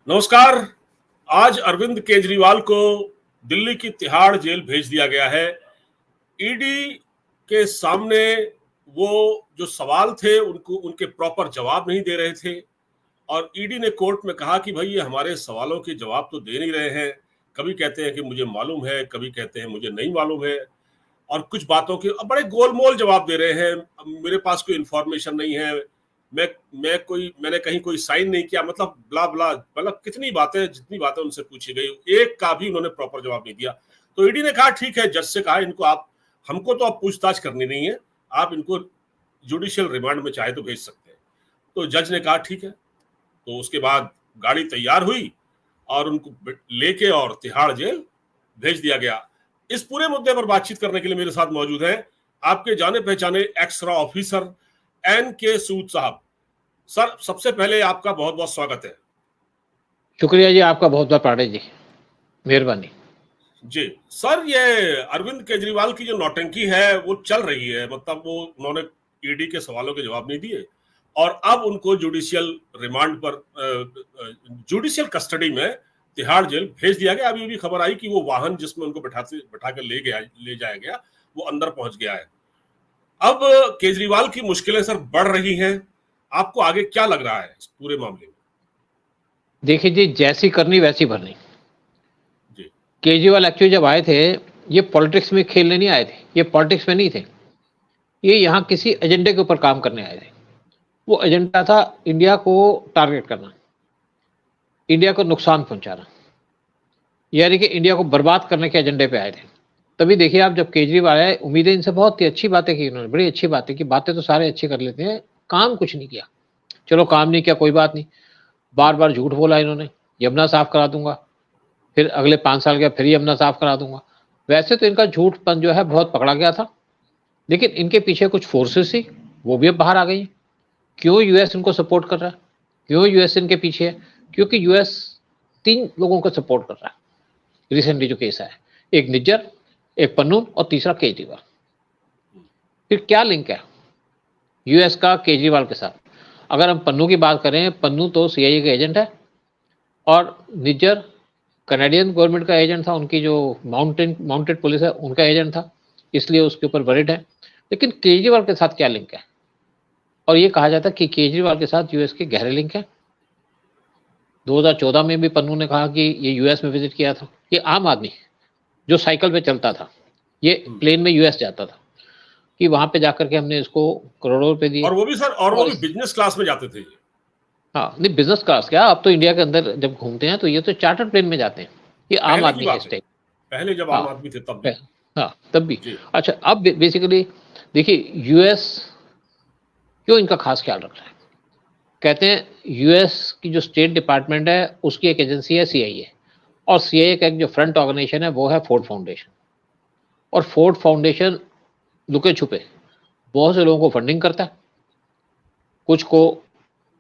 नमस्कार। आज अरविंद केजरीवाल को दिल्ली की तिहाड़ जेल भेज दिया गया है। ईडी के सामने वो जो सवाल थे उनको उनके प्रॉपर जवाब नहीं दे रहे थे और ईडी ने कोर्ट में कहा कि भाई ये हमारे सवालों के जवाब तो दे नहीं रहे हैं। कभी कहते हैं कि मुझे मालूम है, कभी कहते हैं मुझे नहीं मालूम है और कुछ बातों के बड़े गोलमोल जवाब दे रहे हैं। मेरे पास कोई इंफॉर्मेशन नहीं है, मैंने कहीं कोई साइन नहीं किया, मतलब ब्ला ब्ला, मतलब कितनी बातें, जितनी बातें उनसे पूछी गई एक का भी उन्होंने प्रॉपर जवाब नहीं दिया। तो ईडी ने कहा ठीक है, जज से कहा इनको आप, हमको तो आप पूछताछ करनी नहीं है, आप इनको जुडिशियल रिमांड में चाहे तो भेज सकते हैं। तो जज ने कहा ठीक है। तो उसके बाद गाड़ी तैयार हुई और उनको लेके और तिहाड़ जेल भेज दिया गया। इस पूरे मुद्दे पर बातचीत करने के लिए मेरे साथ मौजूद हैं आपके जाने पहचाने एक्स्ट्रा ऑफिसर एन.के. सूद साहब। सर, सबसे पहले आपका बहुत बहुत स्वागत है। शुक्रिया जी, आपका बहुत बहुत पांडे जी, मेहरबानी जी। सर, ये अरविंद केजरीवाल की जो नौटंकी है वो चल रही है, मतलब वो उन्होंने ईडी के सवालों के जवाब नहीं दिए और अब उनको जुडिशियल रिमांड पर, जुडिशियल कस्टडी में तिहाड़ जेल भेज दिया गया। अभी भी खबर आई कि वो वाहन जिसमें उनको बैठा कर ले जाया गया वो अंदर पहुंच गया है। अब केजरीवाल की मुश्किलें सर बढ़ रही हैं। आपको आगे क्या लग रहा है इस पूरे मामले में? देखिए जी, जैसी करनी वैसी भरनी। जी। केजरीवाल एक्चुअली जब आए थे, ये पॉलिटिक्स में खेलने नहीं आए थे, ये पॉलिटिक्स में नहीं थे, ये यहाँ किसी एजेंडे के ऊपर काम करने आए थे। वो एजेंडा था इंडिया को टारगेट करना, इंडिया को नुकसान पहुंचाना, यानी कि इंडिया को बर्बाद करने के एजेंडे पे आए थे। तभी देखिए आप, जब केजरीवाल आए, उम्मीदें इनसे बहुत ही अच्छी बातें की उन्होंने, बड़ी अच्छी बातें की। बातें तो सारे अच्छे कर लेते हैं, काम कुछ नहीं किया। चलो काम नहीं किया कोई बात नहीं, बार बार झूठ बोला इन्होंने, यमुना साफ करा दूंगा, फिर अगले 5 साल के फिर यमुना साफ करा दूंगा। वैसे तो इनका झूठपन जो है बहुत पकड़ा गया था, लेकिन इनके पीछे कुछ फोर्सेस थी, वो भी अब बाहर आ गई है। क्यों यूएस इनको सपोर्ट कर रहा है, क्यों यूएस इनके पीछे है? क्योंकि यूएस 3 लोगों को सपोर्ट कर रहा है। रिसेंटली जो केस है, एक निज्जर, एक पन्नू और तीसरा केजरीवाल। फिर क्या लिंक है यूएस का केजरीवाल के साथ? अगर हम पन्नू की बात करें, पन्नू तो सीआईए का एजेंट है और निज्जर कनाडियन गवर्नमेंट का एजेंट था, उनकी जो माउंटेड पुलिस है उनका एजेंट था, इसलिए उसके ऊपर वरिड है। लेकिन केजरीवाल के साथ क्या लिंक है? और ये कहा जाता है कि केजरीवाल के साथ यूएस के गहरे लिंक है। 2014 में भी पन्नू ने कहा कि ये यूएस में विजिट किया था। ये आम आदमी जो साइकिल पे चलता था, ये प्लेन में यूएस जाता था, कि वहां पे जाकर के हमने इसको करोड़ों रुपए दिए। और वो भी सर, और वो भी बिजनेस क्लास में जाते थे। हाँ, नहीं बिजनेस क्लास क्या, अब तो इंडिया के अंदर जब घूमते हैं तो ये तो चार्टर्ड प्लेन में जाते हैं। ये आम पहले की आदमी के बात है, स्टाइल। पहले जब आम आदमी थे तब भी। हाँ, तब भी। जी। अच्छा, अब बेसिकली देखिए, यूएस क्यों इनका खास ख्याल रख रहा है? कहते हैं यूएस की जो स्टेट डिपार्टमेंट है उसकी एक एजेंसी है सीआईए, और सीआईए का एक जो फ्रंट ऑर्गेनाइजेशन है वो है फोर्ड फाउंडेशन। और फोर्ड फाउंडेशन लुके छुपे बहुत से लोगों को फंडिंग करता है, कुछ को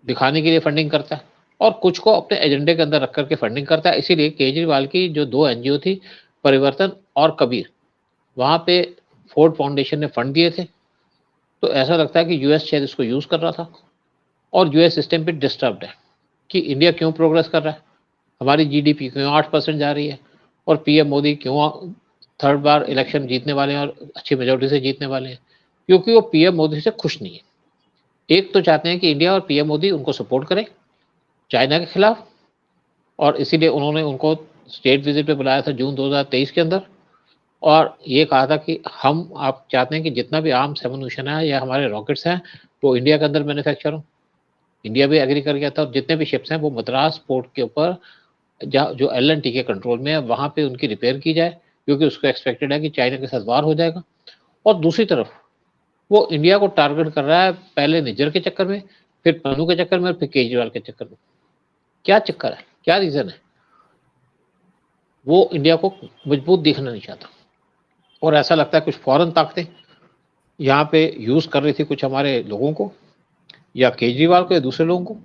दिखाने के लिए फंडिंग करता है और कुछ को अपने एजेंडे के अंदर रख करके फंडिंग करता है। इसीलिए केजरीवाल की जो 2 एनजीओ थी, परिवर्तन और कबीर, वहाँ पे फोर्ड फाउंडेशन ने फंड दिए थे। तो ऐसा लगता है कि यूएस शायद इसको यूज़ कर रहा था और यूएस सिस्टम पे डिस्टर्ब्ड है कि इंडिया क्यों प्रोग्रेस कर रहा है, हमारी जीडीपी क्यों 8% जा रही है, और पीएम मोदी क्यों 3rd बार इलेक्शन जीतने वाले हैं और अच्छी मेजोरिटी से जीतने वाले हैं? क्योंकि वो पीएम मोदी से खुश नहीं है। एक तो चाहते हैं कि इंडिया और पीएम मोदी उनको सपोर्ट करें चाइना के खिलाफ, और इसीलिए उन्होंने उनको स्टेट विजिट पे बुलाया था जून 2023 के अंदर, और ये कहा था कि हम आप चाहते हैं कि जितना भी आर्म्स एमुनिशन है या हमारे रॉकेट्स हैं वो इंडिया के अंदर मैन्युफैक्चर हो। इंडिया भी एग्री कर गया था, और जितने भी शिप्स हैं वो मद्रास पोर्ट के ऊपर जो एल&टी के कंट्रोल में है वहाँ पे उनकी रिपेयर की जाए, क्योंकि उसको एक्सपेक्टेड है कि चाइना के साथ वार हो जाएगा। और दूसरी तरफ वो इंडिया को टारगेट कर रहा है, पहले निज्जर के चक्कर में, फिर पन्नू के चक्कर में, और फिर केजरीवाल के चक्कर में। क्या चक्कर है, क्या रीजन है? वो इंडिया को मजबूत दिखना नहीं चाहता, और ऐसा लगता है कुछ फॉरेन ताकतें यहाँ पे यूज कर रही थी कुछ हमारे लोगों को, या केजरीवाल को या दूसरे लोगों को,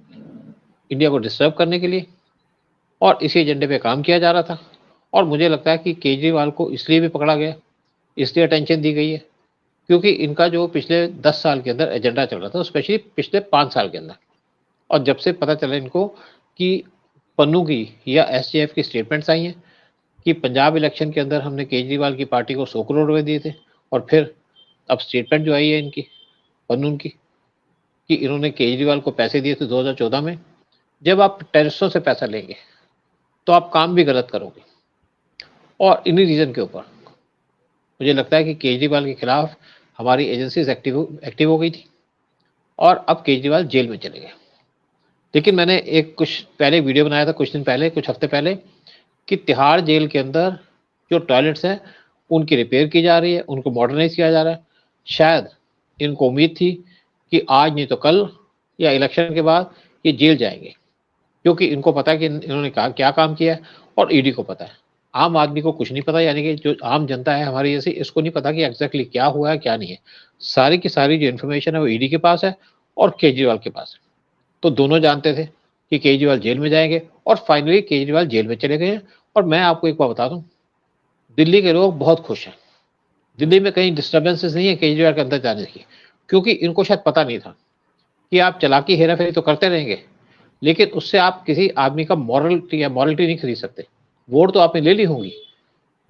इंडिया को डिस्टर्ब करने के लिए, और इसी एजेंडे पे काम किया जा रहा था। और मुझे लगता है कि केजरीवाल को इसलिए भी पकड़ा गया, इसलिए अटेंशन दी गई है, क्योंकि इनका जो पिछले 10 साल के अंदर एजेंडा चल रहा था, स्पेशली पिछले 5 साल के अंदर, और जब से पता चला इनको कि पन्नू की या एसटीएफ की स्टेटमेंट्स आई हैं कि पंजाब इलेक्शन के अंदर हमने केजरीवाल की पार्टी को 100 करोड़ रुपए दिए थे, और फिर अब स्टेटमेंट जो आई है इनकी पन्नू की कि इन्होंने केजरीवाल को पैसे दिए थे 2014 में। जब आप टेररिस्टों से पैसा लेंगे तो आप काम भी गलत करोगे, और इन्हीं रीजन के ऊपर मुझे लगता है कि केजरीवाल के खिलाफ हमारी एजेंसीज एक्टिव हो गई थी, और अब केजरीवाल जेल में चले गए। लेकिन मैंने एक कुछ पहले वीडियो बनाया था, कुछ दिन पहले, कुछ हफ्ते पहले, कि तिहाड़ जेल के अंदर जो टॉयलेट्स हैं उनकी रिपेयर की जा रही है, उनको मॉडर्नाइज किया जा रहा है। शायद इनको उम्मीद थी कि आज नहीं तो कल या इलेक्शन के बाद ये जेल जाएंगे, क्योंकि इनको पता है कि इन्होंने क्या काम किया है, और ईडी को पता है। आम आदमी को कुछ नहीं पता, यानी कि जो आम जनता है हमारी जैसी, इसको नहीं पता कि एग्जैक्टली क्या हुआ है क्या नहीं है। सारी की सारी जो इन्फॉर्मेशन है वो ईडी के पास है और केजरीवाल के पास है। तो दोनों जानते थे कि केजरीवाल जेल में जाएंगे, और फाइनली केजरीवाल जेल में चले गए हैं। और मैं आपको एक बात बता दूं, दिल्ली के लोग बहुत खुश हैं। दिल्ली में कहीं डिस्टर्बेंसेस नहीं है केजरीवाल के अंदर जाने की, क्योंकि इनको शायद पता नहीं था कि आप चालाकी हेरा फेरी तो करते रहेंगे, लेकिन उससे आप किसी आदमी का मॉरलिटी नहीं खरीद सकते। वोट तो आपने ले ली होंगी,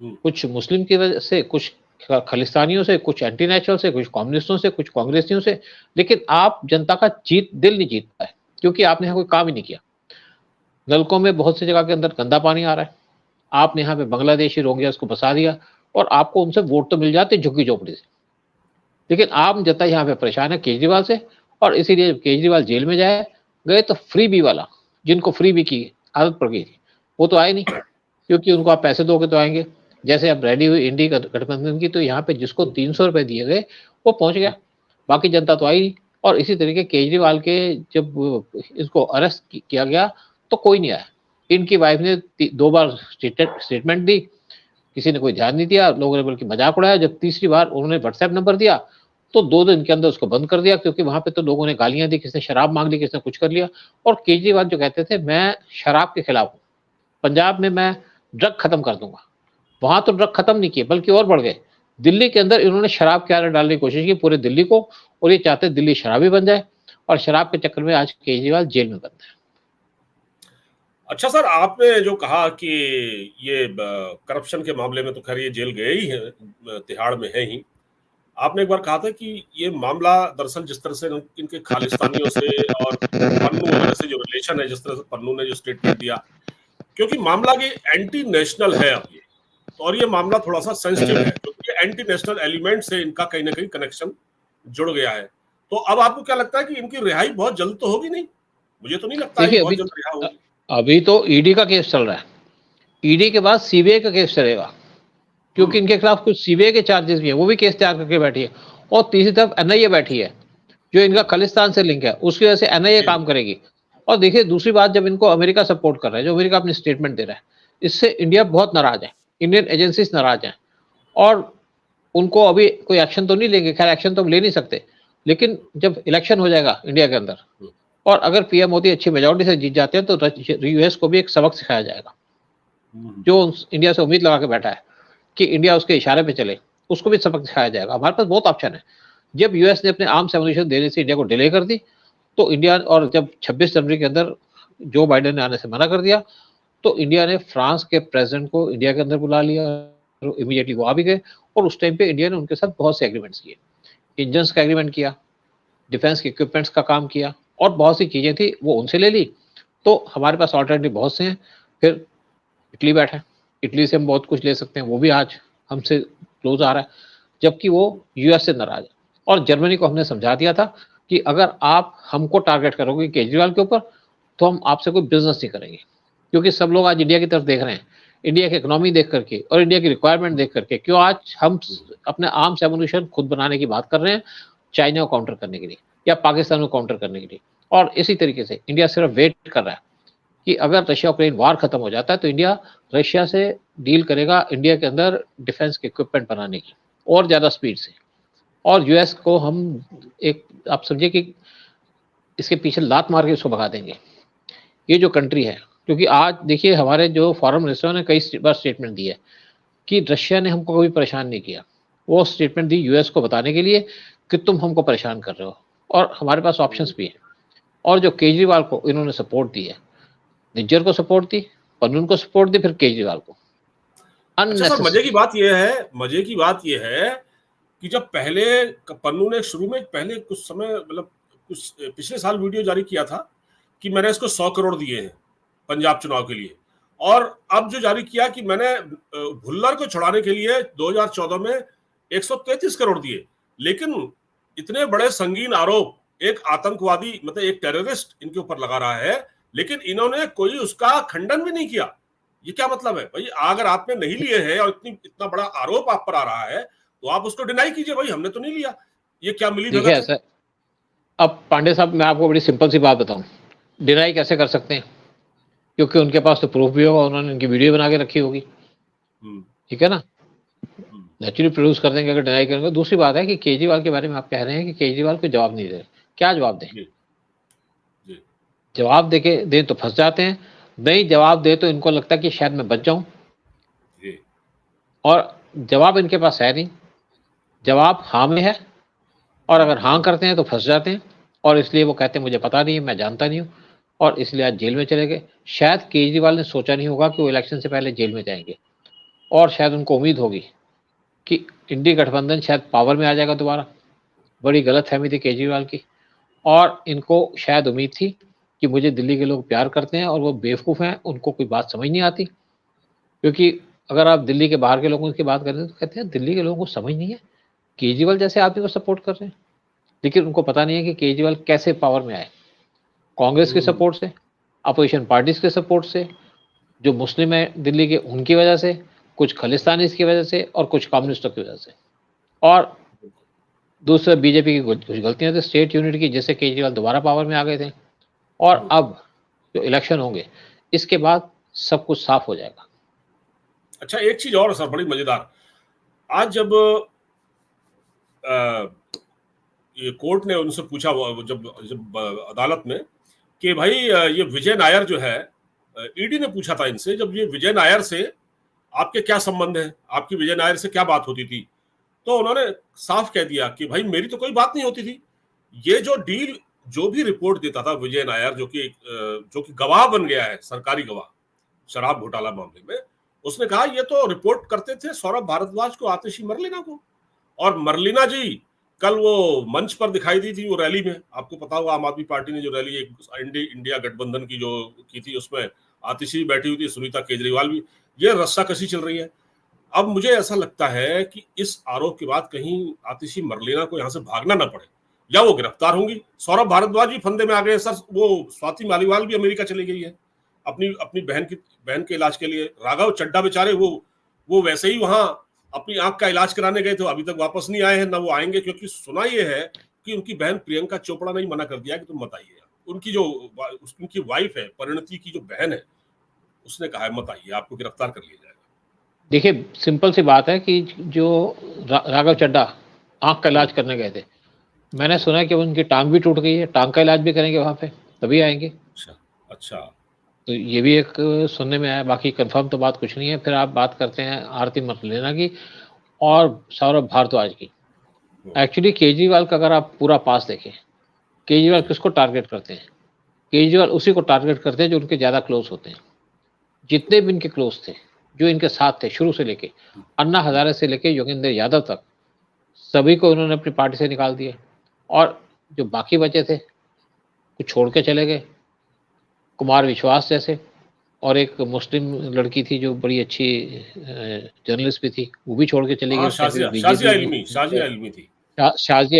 कुछ मुस्लिम की वजह से, कुछ खालिस्तानियों से, कुछ एंटी नेशनल से, कुछ कम्युनिस्टों से, कुछ कांग्रेसियों से, लेकिन आप जनता का दिल नहीं जीत पाए, क्योंकि आपने यहाँ कोई काम ही नहीं किया। नलकों में बहुत सी जगह के अंदर गंदा पानी आ रहा है, आपने यहाँ पे बांग्लादेशी रोहिंग्यास को बसा दिया, और आपको उनसे वोट तो मिल जाते झुग्गी झोपड़ी से। लेकिन आम जनता यहाँ पे परेशान है केजरीवाल से, और इसीलिए केजरीवाल जेल में गए तो फ्री बी वाला, जिनको फ्री बी की आदत पड़ गई थी, वो तो आए नहीं, क्योंकि उनको आप पैसे दोगे तो आएंगे। जैसे अब रेडी हुई इंडी गठबंधन की, तो यहाँ पे जिसको 300 रुपए दिए गए वो पहुंच गया, बाकी जनता तो आई नहीं। और इसी तरीके केजरीवाल के जब इसको अरेस्ट किया गया तो कोई नहीं आया। इनकी वाइफ ने 2 बार स्टेटमेंट दी, किसी ने कोई ध्यान नहीं दिया, लोगों ने बल्कि मजाक उड़ाया। जब तीसरी बार उन्होंने व्हाट्सएप नंबर दिया तो 2 दिन के अंदर उसको बंद कर दिया, क्योंकि वहां पे तो लोगों ने गालियां दी, किसने शराब मांग ली, किसने कुछ कर लिया। और केजरीवाल जो कहते थे मैं शराब के खिलाफ हूँ, पंजाब में मैं ड्रग खत्म कर दूंगा, वहां तो ड्रग खत्म नहीं किए बल्कि और बढ़ गए। दिल्ली के अंदर इन्होंने शराब की आदत डालने की कोशिश की पूरे दिल्ली को, और ये चाहते दिल्ली शराबी बन जाए, और शराब के चक्कर में आज केजरीवाल जेल में बंद है। अच्छा सर, आपने जो कहा कि ये करप्शन के मामले में तो खैर ये जेल गए ही हैं, तिहाड़ में है ही। आपने एक बार कहा था कि ये मामला दरअसल जिस तरह से इनके खालिस्तानियों से और पन्नू वगैरह से जो रिलेशन है, जिस तरह से पन्नू ने जो स्टेटमेंट दिया, क्योंकि मामला ये एंटी नेशनल है अब ये, और ये मामला थोड़ा सा सेंसिटिव है, क्योंकि एंटी नेशनल एलिमेंट से इनका कहीं ना कहीं कनेक्शन जुड़ गया है। तो अब आपको क्या लगता है कि इनकी रिहाई बहुत जल्द तो होगी? नहीं, मुझे तो नहीं लगता है कि बहुत जल्द रिहा होगी। अभी तो ईडी का केस चल रहा है, ईडी के बाद सीबीआई का केस चलेगा, क्योंकि इनके खिलाफ कुछ सीबीआई के चार्जेस भी है, वो भी केस तैयार करके बैठी है। और तीसरी तरफ एनआईए बैठी है, जो इनका खालिस्तान से लिंक है, उसकी वजह से एनआईए काम करेगी। और देखिए दूसरी बात, जब इनको अमेरिका सपोर्ट कर रहा है, जो अमेरिका अपनी स्टेटमेंट दे रहा है, इससे इंडिया बहुत नाराज है, इंडियन एजेंसीज नाराज हैं, और उनको अभी कोई एक्शन तो नहीं लेंगे। खैर एक्शन तो हम ले नहीं सकते, लेकिन जब इलेक्शन हो जाएगा इंडिया के अंदर, और अगर पीएम मोदी अच्छी मेजोरिटी से जीत जाते हैं, तो यूएस को भी एक सबक सिखाया जाएगा। जो इंडिया से उम्मीद लगा के बैठा है कि इंडिया उसके इशारे पे चले, उसको भी सबक सिखाया जाएगा। हमारे पास बहुत ऑप्शन है। जब यूएस ने अपने आर्म्स एमुनिशन देने से इंडिया को डिले कर दी, तो इंडिया, और जब 26 जनवरी के अंदर जो बाइडेन ने आने से मना कर दिया, तो इंडिया ने फ्रांस के प्रेसिडेंट को इंडिया के अंदर बुला लिया, इमीडिएटली वो आ भी गए। और उस टाइम पे इंडिया ने उनके साथ बहुत से एग्रीमेंट्स किए, इंजन्स का एग्रीमेंट किया, डिफेंस के इक्विपमेंट्स का काम किया, और बहुत सी चीजें थी वो उनसे ले ली। तो हमारे पास ऑल्टरनेटिव बहुत से हैं। फिर इटली बैठा है, इटली से हम बहुत कुछ ले सकते हैं, वो भी आज हमसे क्लोज आ रहा है, जबकि वो यूएस से नाराज है। और जर्मनी को हमने समझा दिया था कि अगर आप हमको टारगेट करोगे केजरीवाल के ऊपर, तो हम आपसे कोई बिजनेस नहीं करेंगे, क्योंकि सब लोग आज इंडिया की तरफ देख रहे हैं, इंडिया की इकोनॉमी देख करके और इंडिया की रिक्वायरमेंट देख करके। क्यों आज हम अपने आर्म्स एमुनिशन खुद बनाने की बात कर रहे हैं, चाइना को काउंटर करने के लिए या पाकिस्तान को काउंटर करने के लिए। और इसी तरीके से इंडिया सिर्फ वेट कर रहा है कि अगर रशिया यूक्रेन वार खत्म हो जाता है, तो इंडिया रशिया से डील करेगा इंडिया के अंदर डिफेंस के इक्विपमेंट बनाने की और ज़्यादा स्पीड से। और यूएस को हम एक, आप समझिए कि इसके पीछे लात मार के उसको भगा देंगे, ये जो कंट्री है। क्योंकि आज देखिए हमारे जो फॉरेन मिनिस्टर ने कई बार स्टेटमेंट दी है कि रशिया ने हमको कभी परेशान नहीं किया। वो स्टेटमेंट दी यूएस को बताने के लिए कि तुम हमको परेशान कर रहे हो, और हमारे पास ऑप्शंस भी हैं। और जो केजरीवाल को इन्होंने सपोर्ट दी है, निज्जर को सपोर्ट दी, पन्नून को सपोर्ट दी, फिर केजरीवाल को। अच्छा सर, मजे की बात यह है कि जब पहले पन्नू ने शुरू में पहले कुछ समय मतलब कुछ पिछले साल वीडियो जारी किया था कि मैंने इसको 100 करोड़ दिए हैं पंजाब चुनाव के लिए, और अब जो जारी किया कि मैंने भुल्लर को छुड़ाने के लिए 2014 में 133 करोड़ दिए। लेकिन इतने बड़े संगीन आरोप एक आतंकवादी मतलब एक टेररिस्ट इनके ऊपर लगा रहा है, लेकिन इन्होंने कोई उसका खंडन भी नहीं किया। ये क्या मतलब है भाई? अगर आपने नहीं लिए हैं और इतना बड़ा आरोप आप पर आ रहा है तो आप उसको डिनाई कीजिए, भाई हमने तो नहीं लिया। ये क्या मिली भगत है? ऐसा अब पांडे साहब, मैं आपको बड़ी सिंपल सी बात बताऊं, डिनाई कैसे कर सकते हैं? क्योंकि उनके पास तो प्रूफ भी होगा, उन्होंने उनकी वीडियो बना के रखी होगी, ठीक है ना, नेचुरली प्रोड्यूस कर देंगे अगर डिनाई करेंगे। दूसरी बात है कि केजरीवाल के बारे में आप कह रहे हैं कि केजरीवाल को जवाब नहीं दे रहे, क्या जवाब दें? जवाब दें तो फंस जाते हैं, नहीं जवाब दे तो इनको लगता है कि शायद मैं बच जाऊं, और जवाब इनके पास है नहीं। जवाब हाँ में है, और अगर हाँ करते हैं तो फंस जाते हैं, और इसलिए वो कहते हैं मुझे पता नहीं है, मैं जानता नहीं हूं, और इसलिए आज जेल में चले गए। शायद केजरीवाल ने सोचा नहीं होगा कि वो इलेक्शन से पहले जेल में जाएंगे, और शायद उनको उम्मीद होगी कि इंडी गठबंधन शायद पावर में आ जाएगा दोबारा। बड़ी गलत फहमी थी केजरीवाल की, और इनको शायद उम्मीद थी कि मुझे दिल्ली के लोग प्यार करते हैं और वो बेवकूफ़ हैं, उनको कोई बात समझ नहीं आती। क्योंकि अगर आप दिल्ली के बाहर के लोगों की बात करें तो कहते हैं दिल्ली के लोगों को समझ नहीं है, केजरीवाल जैसे आदमी को सपोर्ट कर रहे हैं। लेकिन उनको पता नहीं है कि केजरीवाल कैसे पावर में आए, कांग्रेस के सपोर्ट से, अपोजिशन पार्टीज के सपोर्ट से, जो मुस्लिम है दिल्ली के उनकी वजह से, कुछ खालिस्तानीज की वजह से, और कुछ कम्युनिस्टों की वजह से, और दूसरा बीजेपी की कुछ गलतियां थी स्टेट यूनिट की, जिससे केजरीवाल दोबारा पावर में आ गए थे। और अब जो इलेक्शन होंगे इसके बाद सब कुछ साफ हो जाएगा। अच्छा, एक चीज और सर बड़ी मजेदार, आज जब ये कोर्ट ने उनसे पूछा जब अदालत में कि भाई ये विजय नायर जो है, ईडी ने पूछा था इनसे, जब ये विजय नायर से आपके क्या संबंध है, आपकी विजय नायर से क्या बात होती थी, तो उन्होंने साफ कह दिया कि भाई मेरी तो कोई बात नहीं होती थी। ये जो डील जो भी रिपोर्ट देता था विजय नायर, जो कि गवाह बन गया है, सरकारी गवाह शराब घोटाला मामले में, उसने कहा ये तो रिपोर्ट करते थे सौरभ भारद्वाज को, आतिशी मरलीना को। और मरलीना जी कल वो मंच पर दिखाई दी थी वो रैली में, आपको पता होगा आम आदमी पार्टी ने जो रैली इंडिया गठबंधन की जो की थी, उसमें आतिशी बैठी हुई थी, सुनीता केजरीवाल भी। ये रस्साकशी चल रही है। अब मुझे ऐसा लगता है कि इस आरोप के बाद कहीं आतिशी मरलीना को यहाँ से भागना ना पड़े, या वो गिरफ्तार होंगी। सौरभ भारद्वाज भी फंदे में आ गए सर, वो स्वाति मालीवाल भी अमेरिका चली गई है अपनी बहन के इलाज के लिए। राघव चड्ढा बेचारे वो वैसे ही वहां अपनी आंख का इलाज कराने गए थे, अभी तक वापस नहीं आए हैं, ना वो आएंगे, क्योंकि सुना ये है कि उनकी बहन प्रियंका चोपड़ा ने मना कर दिया कि तुम मत आइए। उनकी वाइफ है, परिणति की जो बहन है, उसने कहा है मत आइए, आपको गिरफ्तार कर लिया जाएगा। देखिए सिंपल सी बात है कि जो राघव चड्ढा आंख का इलाज करने गए थे, मैंने सुना है कि उनकी टांग भी टूट गई है, टांग का इलाज भी करेंगे वहां पे, तभी आएंगे। अच्छा, तो ये भी एक सुनने में आया, बाकी कंफर्म तो बात कुछ नहीं है। फिर आप बात करते हैं आरती मरलेना की और सौरभ भारद्वाज की। एक्चुअली केजरीवाल का अगर आप पूरा पास देखें, केजरीवाल किसको टारगेट करते हैं? केजरीवाल उसी को टारगेट करते हैं जो उनके ज़्यादा क्लोज होते हैं। जितने भी इनके क्लोज थे, जो इनके साथ थे शुरू से लेके, अन्ना हजारे से लेके योगेंद्र यादव तक, सभी को उन्होंने अपनी पार्टी से निकाल दिया। और जो बाकी बचे थे कुछ छोड़ के चले गए, कुमार विश्वास जैसे, और एक मुस्लिम लड़की थी जो बड़ी अच्छी जर्नलिस्ट भी थी, वो भी छोड़ के चली गई। शाजिया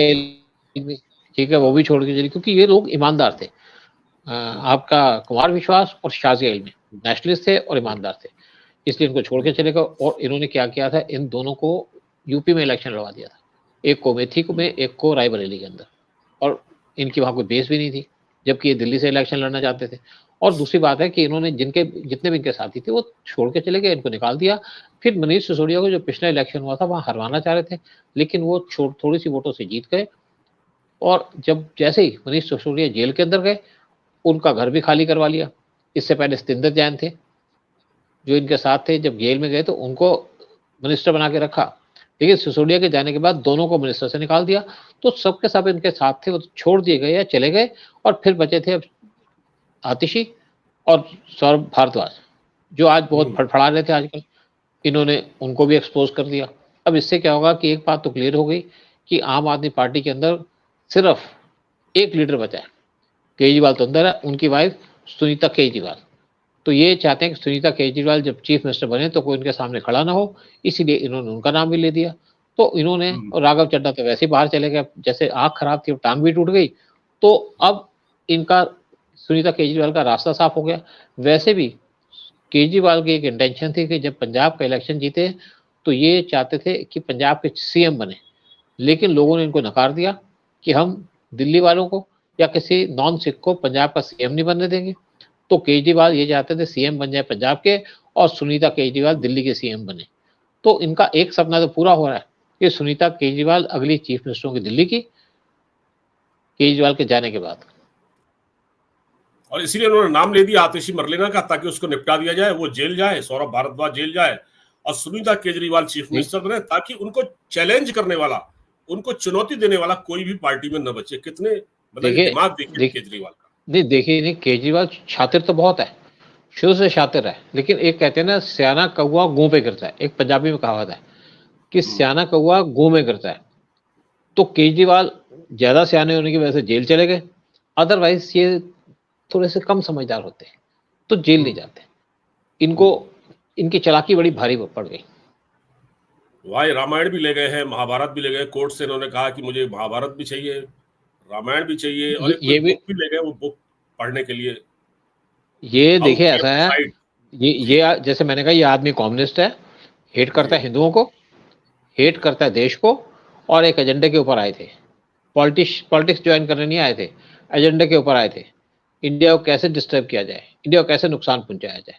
इल्मी, ठीक है, वो भी छोड़ के चली, क्योंकि ये लोग ईमानदार थे। आपका कुमार विश्वास और शाजिया इल्मी नेशनलिस्ट थे और ईमानदार थे, इसलिए इनको छोड़ के चले गए। और इन्होंने क्या किया था, इन दोनों को यूपी में इलेक्शन लड़वा दिया था, एक को मेथी में, एक को रायबरेली के अंदर, और इनकी वहाँ कोई बेस भी नहीं थी, जबकि ये दिल्ली से इलेक्शन लड़ना चाहते थे। और दूसरी बात है कि इन्होंने जितने भी इनके साथी थे वो छोड़ के चले गए, इनको निकाल दिया। फिर मनीष सिसोदिया को जो पिछला इलेक्शन हुआ था वहाँ हरवाना चाह रहे थे, लेकिन वो थोड़ी सी वोटों से जीत गए। और जब जैसे ही मनीष सिसोदिया जेल के अंदर गए, उनका घर भी खाली करवा लिया। इससे पहले सतिंदर जैन थे जो इनके साथ थे, जब जेल में गए तो उनको मिनिस्टर बना के रखा, लेकिन सिसोदिया के जाने के बाद दोनों को मिनिस्टर से निकाल दिया। तो सबके सब इनके साथ थे वो छोड़ दिए गए या चले गए, और फिर बचे थे अब आतिशी और सौरभ भारद्वाज जो आज बहुत फड़फड़ा रहे थे आजकल, इन्होंने उनको भी एक्सपोज कर दिया। अब इससे क्या होगा कि एक बात तो क्लियर हो गई कि आम आदमी पार्टी के अंदर सिर्फ एक लीडर बचा है, केजरीवाल तो अंदर है, उनकी वाइफ सुनीता केजरीवाल। तो ये चाहते हैं कि सुनीता केजरीवाल जब चीफ मिनिस्टर बने तो कोई उनके सामने खड़ा ना हो, इसीलिए इन्होंने उनका नाम भी ले दिया। तो इन्होंने, और राघव चड्ढा तो वैसे ही बाहर चले गए, जैसे आंख खराब थी, टांग भी टूट गई, तो अब इनका सुनीता केजरीवाल का रास्ता साफ हो गया। वैसे भी केजरीवाल की एक इंटेंशन थी कि जब पंजाब का इलेक्शन जीते तो ये चाहते थे कि पंजाब के सीएम बने, लेकिन लोगों ने इनको नकार दिया कि हम दिल्ली वालों को या किसी नॉन सिख को पंजाब का सीएम नहीं बनने देंगे। तो केजरीवाल ये चाहते थे सीएम बन जाए पंजाब के और सुनीता केजरीवाल दिल्ली के सीएम बने। तो इनका एक सपना तो पूरा हो रहा है कि सुनीता केजरीवाल अगली चीफ मिनिस्टर होंगी दिल्ली की, केजरीवाल के जाने के बाद। और इसीलिए उन्होंने नाम ले दिया आतिशी मरलेना का, ताकि उसको निपटा दिया जाए, वो जेल जाए, सौरभ भारद्वाज जेल जाए और सुनीता केजरीवाल चीफ मिनिस्टर बने, ताकि उनको चैलेंज करने वाला, उनको चुनौती देने वाला कोई भी पार्टी में न बचे। कितने मतलब दिमाग देखिए केजरीवाल का। नहीं देखिए, नहीं केजरीवाल शातिर तो बहुत है, शुरू से शातिर है, लेकिन एक कहते हैं ना सियाना कौवा गूं पे गिरता है, एक पंजाबी में कहावत है कि सियाना कौवा गूं में गिरता है। तो केजरीवाल ज्यादा सियाने होने की वजह से जेल चले गए, अदरवाइज ये थोड़े से कम समझदार होते हैं तो जेल नहीं जाते। इनको इनकी चालाकी बड़ी भारी पड़ गई। भाई रामायण भी ले गए हैं, महाभारत भी ले गए, कोर्ट से इन्होंने कहा कि मुझे महाभारत भी चाहिए, रामायण भी चाहिए, और ये भी बुक भी ले गए, वो बुक पढ़ने के लिए। ये देखिए ऐसा है, ये जैसे मैंने कहा, ये आदमी कम्युनिस्ट है, हेट करता है हिंदुओं को, हेट करता है देश को, और एक एजेंडे के ऊपर आए थे। पॉलिटिक्स ज्वाइन करने नहीं आए थे, एजेंडे के ऊपर आए थे। इंडिया को कैसे डिस्टर्ब किया जाए, इंडिया को कैसे नुकसान पहुंचाया जाए।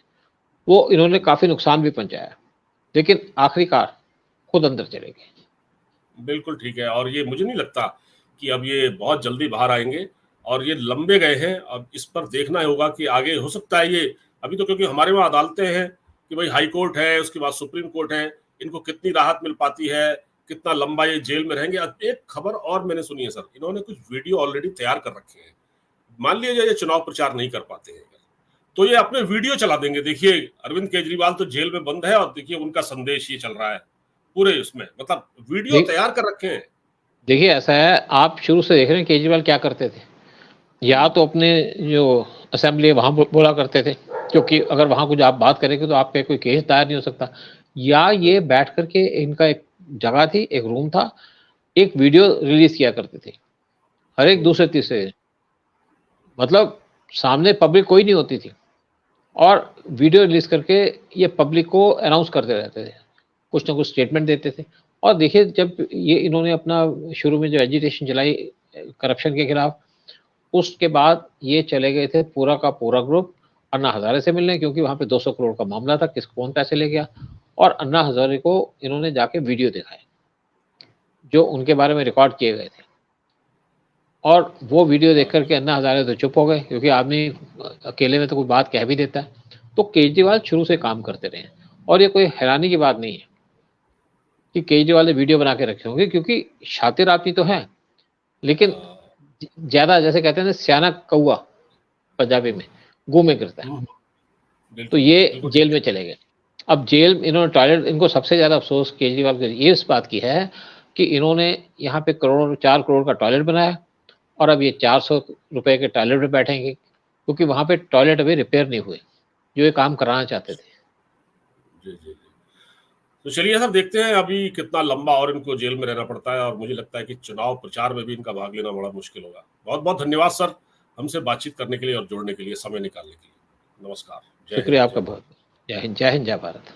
वो इन्होंने काफी नुकसान भी पहुंचाया, लेकिन आखिरकार खुद अंदर चले गए। बिल्कुल ठीक है, और ये मुझे नहीं लगता कि अब ये बहुत जल्दी बाहर आएंगे, और ये लंबे गए हैं। अब इस पर देखना होगा कि आगे हो सकता है ये, अभी तो क्योंकि हमारे वहाँ अदालतें हैं कि भाई हाई कोर्ट है, उसके बाद सुप्रीम कोर्ट है, इनको कितनी राहत मिल पाती है, कितना लंबा ये जेल में रहेंगे। एक खबर और मैंने सुनी है सर, इन्होंने कुछ वीडियो ऑलरेडी तैयार कर रखे हैं। मान लीजिए ये चुनाव प्रचार नहीं कर पाते हैं तो ये अपने वीडियो चला देंगे। देखिए अरविंद केजरीवाल तो जेल में बंद है, और देखिए उनका संदेश ये चल रहा है पूरे उसमें, मतलब वीडियो तैयार कर रखे हैं। देखिए ऐसा है, आप शुरू से देख रहे हैं केजरीवाल क्या करते थे, या तो अपने जो असेंबली है वहां बोला करते थे, क्योंकि अगर वहां कुछ आप बात करेंगे तो आप पे कोई केस दायर नहीं हो सकता, या ये बैठ करके, इनका एक जगह थी, एक रूम था, एक वीडियो रिलीज किया करते थे हर एक दूसरे तीसरे, मतलब सामने पब्लिक कोई नहीं होती थी, और वीडियो रिलीज करके ये पब्लिक को अनाउंस करते रहते थे, कुछ ना कुछ स्टेटमेंट देते थे। और देखिए जब ये इन्होंने अपना शुरू में जो एजिटेशन चलाई करप्शन के खिलाफ, उसके बाद ये चले गए थे पूरा का पूरा ग्रुप अन्ना हजारे से मिलने, क्योंकि वहां पे 200 करोड़ का मामला था, किस कौन पैसे ले गया, और अन्ना हजारे को इन्होंने जाके वीडियो दिखाए जो उनके बारे में रिकॉर्ड किए गए थे, और वो वीडियो देख करके अन्ना हजारे तो चुप हो गए, क्योंकि आदमी अकेले में तो कोई बात कह भी देता है। तो केजरीवाल शुरू से काम करते रहे, और ये कोई हैरानी की बात नहीं है कि केजरीवाल ने वीडियो बना के रखे होंगे, क्योंकि शातिर आदमी तो है, लेकिन ज्यादा जैसे कहते हैं ना सियाना कौवा पंजाबी में गू में गिरता है, तो ये जेल में चले गए। अब जेल इन्होंने टॉयलेट, इनको सबसे ज्यादा अफसोस केजरीवाल के ये इस बात की है कि इन्होंने यहाँ पे 4 करोड़ का टॉयलेट बनाया, और अब ये 400 रुपए के टॉयलेट में बैठेंगे, क्योंकि वहां पे टॉयलेट अभी रिपेयर नहीं हुए जो ये काम कराना चाहते थे। जी जी जी। तो चलिए सर, देखते हैं अभी कितना लंबा और इनको जेल में रहना पड़ता है, और मुझे लगता है कि चुनाव प्रचार में भी इनका भाग लेना बड़ा मुश्किल होगा। बहुत बहुत धन्यवाद सर, हमसे बातचीत करने के लिए और जोड़ने के लिए, समय निकालने के लिए। नमस्कार। शुक्रिया आपका बहुत। जय हिंद, जय हिंद, जय भारत।